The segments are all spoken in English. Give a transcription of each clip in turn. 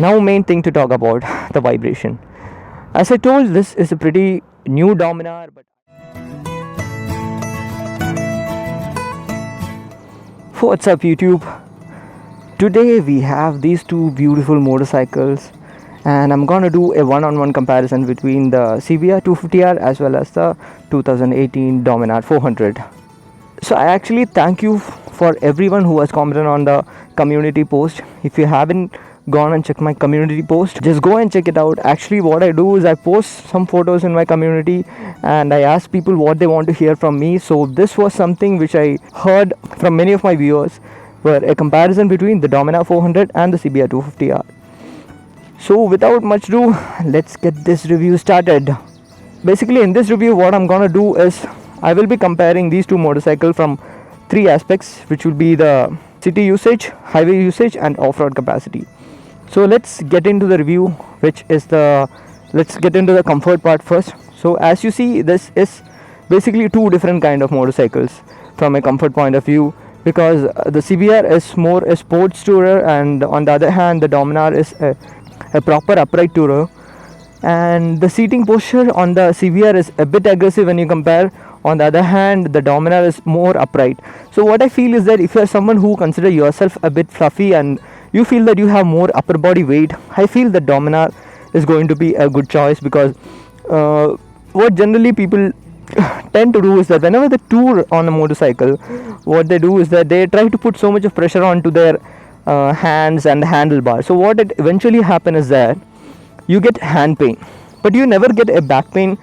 Now main thing to talk about, the vibration. As I told, this is a pretty new Dominar, but what's up YouTube? Today we have these two beautiful motorcycles and I'm gonna do a one-on-one comparison between the CBR250R as well as the 2018 Dominar 400. So I actually thank you for everyone who has commented on the community post. If you haven't gone and checked my community post, just go and check it out. Actually what I do is I post some photos in my community and I ask people what they want to hear from me. So this was something which I heard from many of my viewers, were a comparison between the Dominar 400 and the CBR250R. So without much ado, let's get this review started. Basically in this review what I'm gonna do is I will be comparing these two motorcycles from three aspects, which will be the city usage, highway usage and off-road capacity. So let's get into the review, let's get into the comfort part first. So as you see, this is basically two different kind of motorcycles from a comfort point of view, because the CBR is more a sports tourer and on the other hand the Dominar is a proper upright tourer, and the seating posture on the CBR is a bit aggressive when you compare. On the other hand, the Dominar is more upright. So what I feel is that if you are someone who consider yourself a bit fluffy and you feel that you have more upper body weight, I feel the Dominar is going to be a good choice, because what generally people tend to do is that whenever they tour on a motorcycle, what they do is that they try to put so much of pressure onto their hands and handlebar. So what it eventually happens is that you get hand pain, but you never get a back pain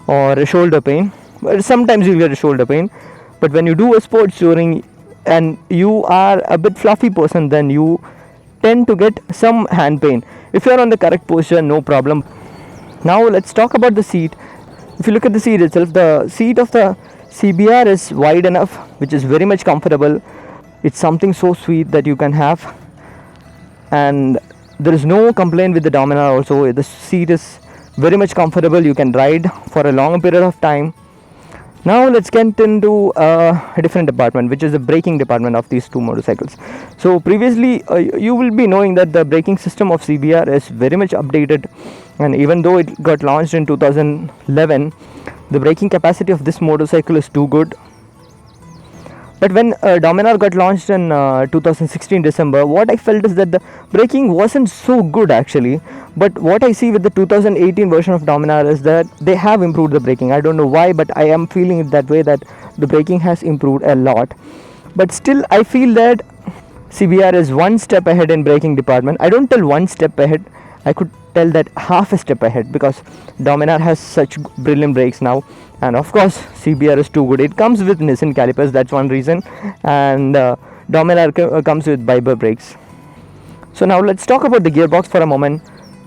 or a shoulder pain. Sometimes you get a shoulder pain, but when you do a sports touring and you are a bit fluffy person, then you tend to get some hand pain. If you are on the correct posture, no problem. Now let's talk about the seat. If you look at the seat itself, the seat of the CBR is wide enough, which is very much comfortable. It's something so sweet that you can have, and there is no complaint with the Dominar also. The seat is very much comfortable, you can ride for a long period of time. Now let's get into a different department, which is the braking department of these two motorcycles. So previously you will be knowing that the braking system of CBR is very much updated, and even though it got launched in 2011, the braking capacity of this motorcycle is too good. But when Dominar got launched in 2016 December, what I felt is that the braking wasn't so good actually. But what I see with the 2018 version of Dominar is that they have improved the braking. I don't know why, but I am feeling it that way, that the braking has improved a lot. But still I feel that CBR is one step ahead in braking department. I don't tell one step ahead, I could tell that half a step ahead, because Dominar has such brilliant brakes now, and of course CBR is too good. It comes with Nissan calipers, that's one reason, and Dominar comes with Biber brakes. So now let's talk about the gearbox for a moment.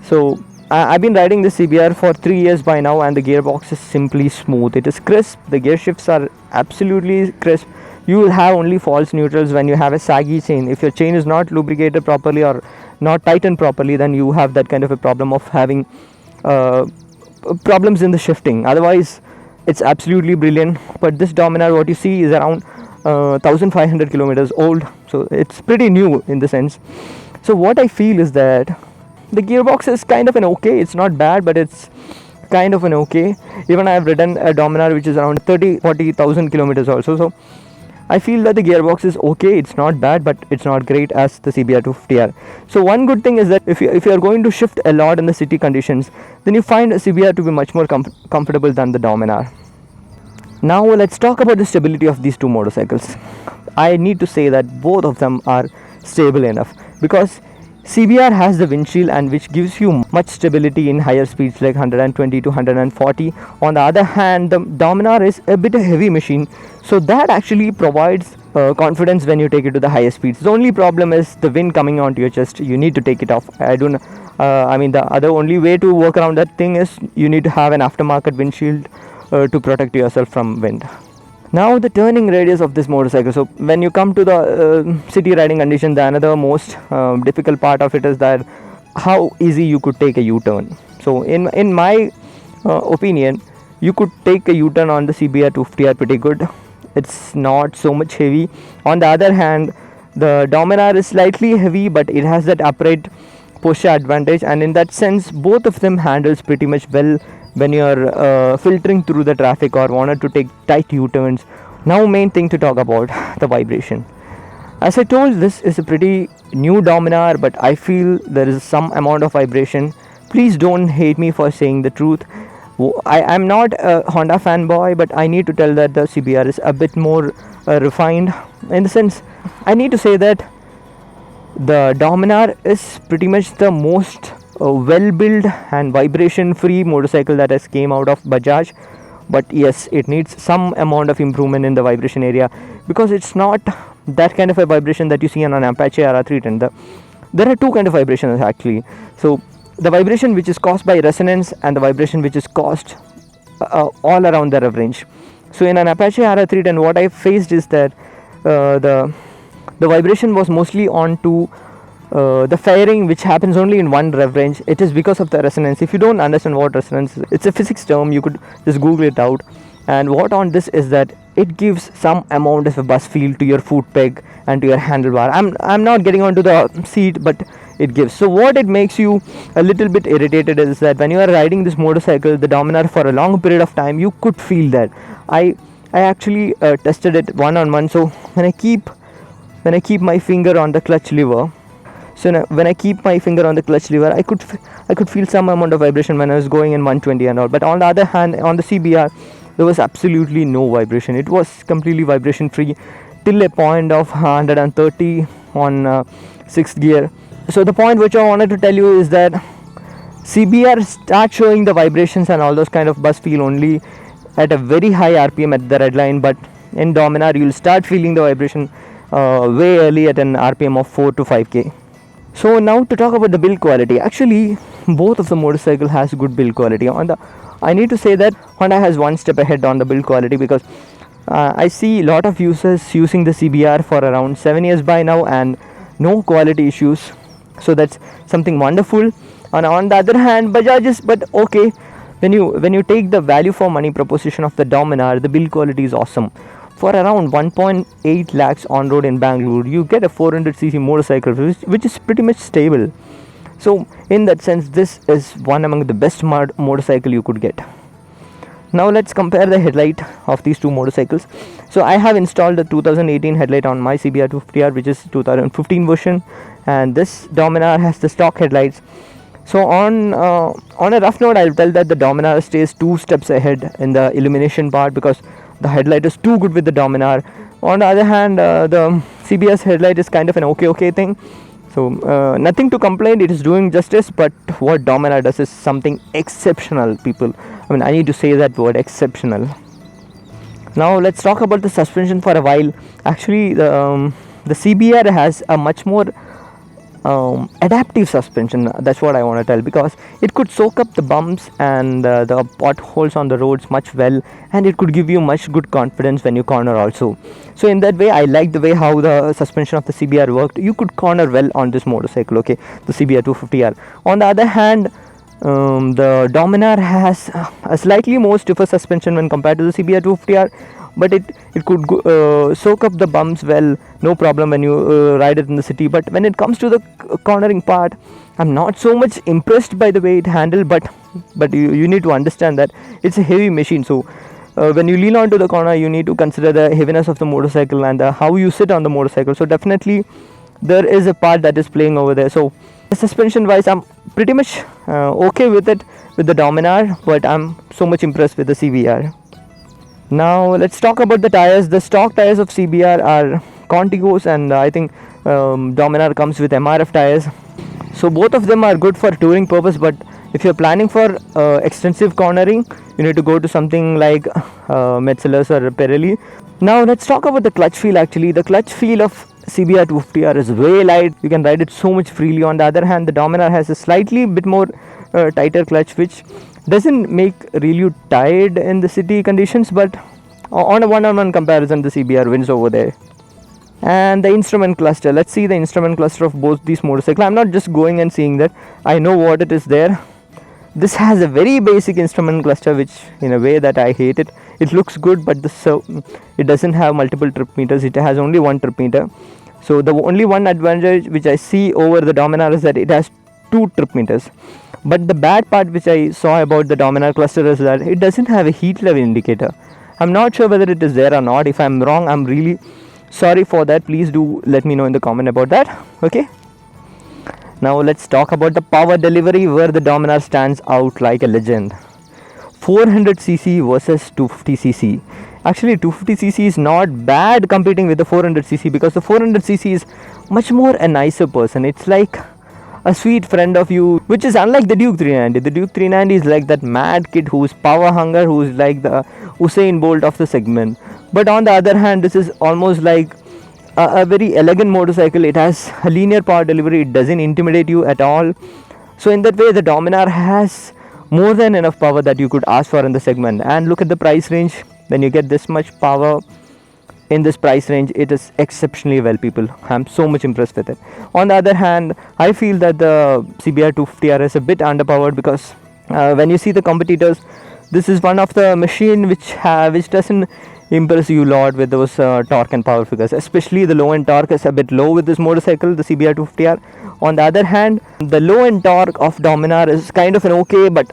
So I've been riding this CBR for 3 years by now, and the gearbox is simply smooth. It is crisp, the gear shifts are absolutely crisp. You will have only false neutrals when you have a saggy chain. If your chain is not lubricated properly or not tightened properly, then you have that kind of a problem of having problems in the shifting. Otherwise it's absolutely brilliant. But this Dominar, what you see, is around 1500 kilometers old, so it's pretty new in the sense. So what I feel is that the gearbox is kind of an okay, it's not bad, but it's kind of an okay. Even I have ridden a Dominar which is around 40,000 kilometers also, so I feel that the gearbox is okay. It's not bad, but it's not great as the CBR250R. So one good thing is that if you are going to shift a lot in the city conditions, then you find a CBR to be much more comfortable than the Dominar. Now let's talk about the stability of these two motorcycles. I need to say that both of them are stable enough, because CBR has the windshield, and which gives you much stability in higher speeds like 120 to 140. On the other hand, the Dominar is a bit a heavy machine, so that actually provides confidence when you take it to the higher speeds. The only problem is the wind coming onto your chest. You need to take it off. The other only way to work around that thing is you need to have an aftermarket windshield to protect yourself from wind. Now the turning radius of this motorcycle. So when you come to the city riding condition, the another most difficult part of it is that how easy you could take a U-turn. So in my opinion, you could take a U-turn on the CBR250R pretty good. It's not so much heavy. On the other hand, the Dominar is slightly heavy, but it has that upright posture advantage, and in that sense both of them handles pretty much well when you're filtering through the traffic or wanted to take tight U-turns. Now main thing to talk about, the vibration. As I told, this is a pretty new Dominar, but I feel there is some amount of vibration. Please don't hate me for saying the truth. I'm not a Honda fanboy, but I need to tell that the CBR is a bit more refined. In the sense, I need to say that the Dominar is pretty much the most well-built and vibration-free motorcycle that has came out of Bajaj. But yes, it needs some amount of improvement in the vibration area, because it's not that kind of a vibration that you see on an Apache RR310. There are two kind of vibrations actually. So the vibration which is caused by resonance, and the vibration which is caused all around the rev range. So in an Apache RR310, what I faced is that the vibration was mostly onto the firing, which happens only in one rev range. It is because of the resonance. If you don't understand what resonance is, it's a physics term, you could just Google it out. And what on this is that it gives some amount of a buzz feel to your foot peg and to your handlebar. I'm not getting onto the seat, but it gives. So what it makes you a little bit irritated is that when you are riding this motorcycle, the Dominar, for a long period of time, you could feel that. I actually tested it one-on-one. So when I keep my finger on the clutch lever, I could feel some amount of vibration when I was going in 120 and all. But on the other hand, on the CBR, there was absolutely no vibration. It was completely vibration free till a point of 130 on 6th gear. So the point which I wanted to tell you is that CBR starts showing the vibrations and all those kind of buzz feel only at a very high RPM at the red line, but in Dominar you'll start feeling the vibration way early at an RPM of 4 to 5k. So now to talk about the build quality. Actually, both of the motorcycle has good build quality. I need to say that Honda has one step ahead on the build quality, because I see a lot of users using the CBR for around 7 years by now and no quality issues. So that's something wonderful. And on the other hand, Bajaj is, but okay, when you take the value for money proposition of the Dominar, the build quality is awesome. For around 1.8 lakhs on road in Bangalore, you get a 400cc motorcycle which is pretty much stable. So in that sense, this is one among the best motorcycle you could get. Now let's compare the headlight of these two motorcycles. So I have installed the 2018 headlight on my CBR250R, which is 2015 version, and this Dominar has the stock headlights. So on a rough note, I'll tell that the Dominar stays 2 steps ahead in the illumination part, because the headlight is too good with the Dominar. On the other hand, the CBS headlight is kind of an okay thing. So nothing to complain, it is doing justice. But what Dominar does is something exceptional, people. I mean, I need to say that word, exceptional. Now let's talk about the suspension for a while. Actually, the CBR has a much more adaptive suspension. That's what I want to tell, because it could soak up the bumps and the potholes on the roads much well, and it could give you much good confidence when you corner also. So in that way, I like the way how the suspension of the CBR worked. You could corner well on this motorcycle, okay, the CBR250R. On the other hand, the Dominar has a slightly more stiffer suspension when compared to the CBR250R, but it could soak up the bumps well, no problem when you ride it in the city. But when it comes to the cornering part, I'm not so much impressed by the way it handled, but you need to understand that it's a heavy machine. So when you lean onto the corner, you need to consider the heaviness of the motorcycle and how you sit on the motorcycle. So definitely there is a part that is playing over there. So suspension wise, I'm pretty much okay with it with the Dominar, but I'm so much impressed with the CBR. Now let's talk about the tires. The stock tires of CBR are Contigos, and I think Dominar comes with MRF tires. So both of them are good for touring purpose, but if you're planning for extensive cornering, you need to go to something like Metzeler's or Pirelli. Now let's talk about the clutch feel. Actually, the clutch feel of CBR250R is way light. You can ride it so much freely. On the other hand, the Dominar has a slightly bit more tighter clutch, which doesn't make really tired in the city conditions, but on a one-on-one comparison, the CBR wins over there. And the instrument cluster, let's see the instrument cluster of both these motorcycles. I'm not just going and seeing that, I know what it is there. This has a very basic instrument cluster, which in a way that I hate it. It looks good, but it doesn't have multiple trip meters. It has only one trip meter. So the only one advantage which I see over the Dominar is that it has 2 trip meters. But the bad part which I saw about the Dominar cluster is that it doesn't have a heat level indicator. I'm not sure whether it is there or not. If I'm wrong, I'm really sorry for that. Please do let me know in the comment about that. Okay, now let's talk about the power delivery, where the Dominar stands out like a legend. 400cc versus 250cc. Actually, 250cc is not bad competing with the 400cc, because the 400cc is much more a nicer person. It's like a sweet friend of you, which is unlike the Duke 390. The Duke 390 is like that mad kid who's power hunger, who's like the Usain Bolt of the segment. But on the other hand, this is almost like a very elegant motorcycle. It has a linear power delivery. It doesn't intimidate you at all. So in that way, the Dominar has more than enough power that you could ask for in the segment. And look at the price range. When you get this much power in this price range, it is exceptionally well, people. I'm so much impressed with it. On the other hand, I feel that the CBR250R is a bit underpowered, because when you see the competitors, this is one of the machine which doesn't impress you a lot with those torque and power figures. Especially the low end torque is a bit low with this motorcycle, the CBR250R. On the other hand, the low end torque of Dominar is kind of an okay, but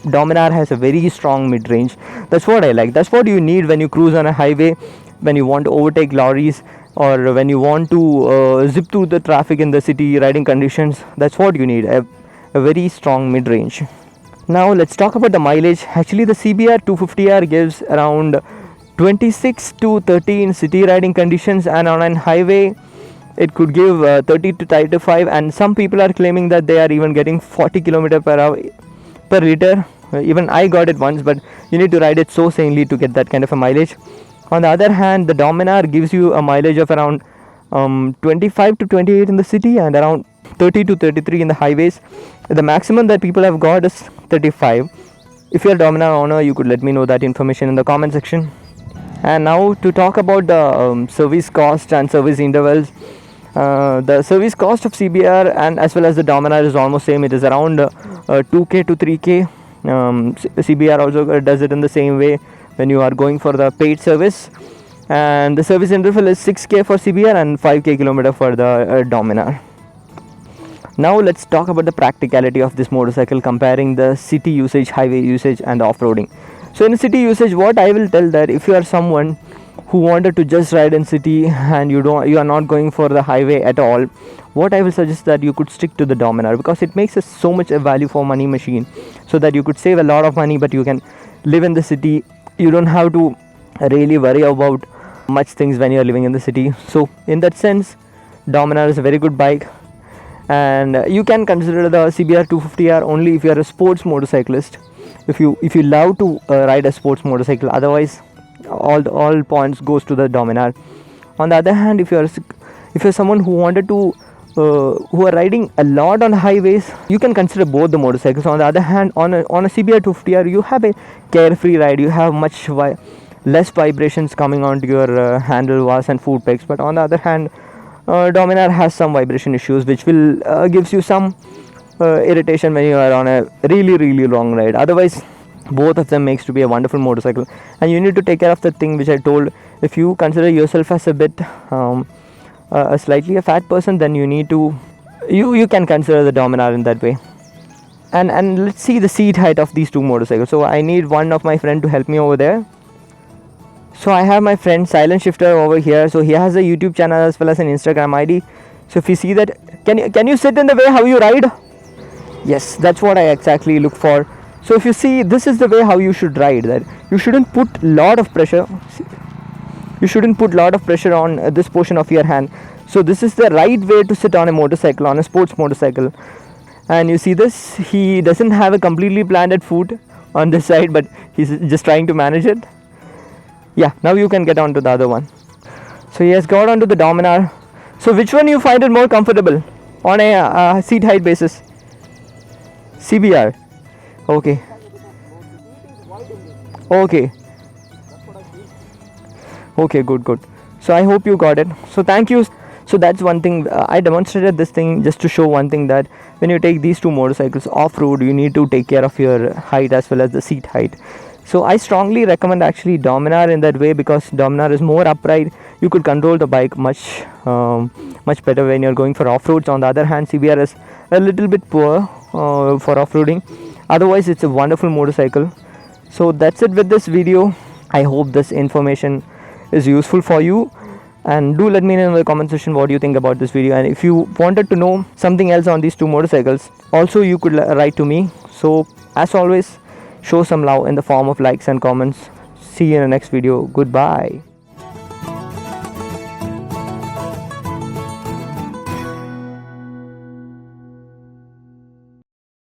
Dominar has a very strong mid range. That's what I like. That's what you need when you cruise on a highway, when you want to overtake lorries, or when you want to zip through the traffic in the city riding conditions. That's what you need, a very strong mid range. Now let's talk about the mileage. Actually, the CBR250R gives around 26 to 30 in city riding conditions, and on a highway it could give 30 to 35, and some people are claiming that they are even getting 40 km per hour per liter. Even I got it once, but you need to ride it so sanely to get that kind of a mileage. On the other hand, the Dominar gives you a mileage of around 25 to 28 in the city and around 30 to 33 in the highways. The maximum that people have got is 35. If you're a Dominar owner, you could let me know that information in the comment section. And now to talk about the service cost and service intervals. The service cost of CBR and as well as the Dominar is almost same. It is around 2k to 3k. CBR also does it in the same way when you are going for the paid service, and the service interval is 6k for CBR and 5k kilometer for the Dominar. Now let's talk about the practicality of this motorcycle, comparing the city usage, highway usage and off-roading. So in city usage, what I will tell that if you are someone who wanted to just ride in city and you are not going for the highway at all, what I will suggest that you could stick to the Dominar, because it makes us so much a value for money machine, so that you could save a lot of money, but you can live in the city. You don't have to really worry about much things when you are living in the city. So in that sense, Dominar is a very good bike, and you can consider the CBR250R only if you are a sports motorcyclist, if you love to ride a sports motorcycle. Otherwise, all points goes to the Dominar. On the other hand, if you're someone who wanted to who are riding a lot on highways, you can consider both the motorcycles. On the other hand, on a CBR250R, you have a carefree ride. You have much less vibrations coming onto your handlebars and foot pegs. But on the other hand, Dominar has some vibration issues, which will gives you some irritation when you are on a really long ride. Otherwise, both of them makes to be a wonderful motorcycle, and you need to take care of the thing which I told. If you consider yourself as a bit slightly a fat person, then you need to you can consider the Dominar in that way. And let's see the seat height of these two motorcycles. So I need one of my friend to help me over there. So I have my friend Silent Shifter over here. So he has a YouTube channel as well as an Instagram ID. So if you see that, can you sit in the way how you ride? Yes, that's what I exactly look for. So if you see, this is the way how you should ride. That you shouldn't put lot of pressure. You shouldn't put lot of pressure on this portion of your hand. So this is the right way to sit on a motorcycle, on a sports motorcycle. And you see this, he doesn't have a completely planted foot on this side, but he's just trying to manage it. Yeah, now you can get onto the other one. So he has got onto the Dominar. So which one you find it more comfortable on a seat height basis? CBR. Okay. Okay, good. So I hope you got it. So thank you. So that's one thing. I demonstrated this thing just to show one thing, that when you take these two motorcycles off-road, you need to take care of your height as well as the seat height. So I strongly recommend actually Dominar in that way, because Dominar is more upright. You could control the bike much better when you're going for off-roads. On the other hand, CBR is a little bit poor for off-roading. Otherwise, it's a wonderful motorcycle. So that's it with this video. I hope this information is useful for you, and do let me know in the comment section what you think about this video. And if you wanted to know something else on these two motorcycles, also you could write to me. So as always, show some love in the form of likes and comments. See you in the next video. Goodbye.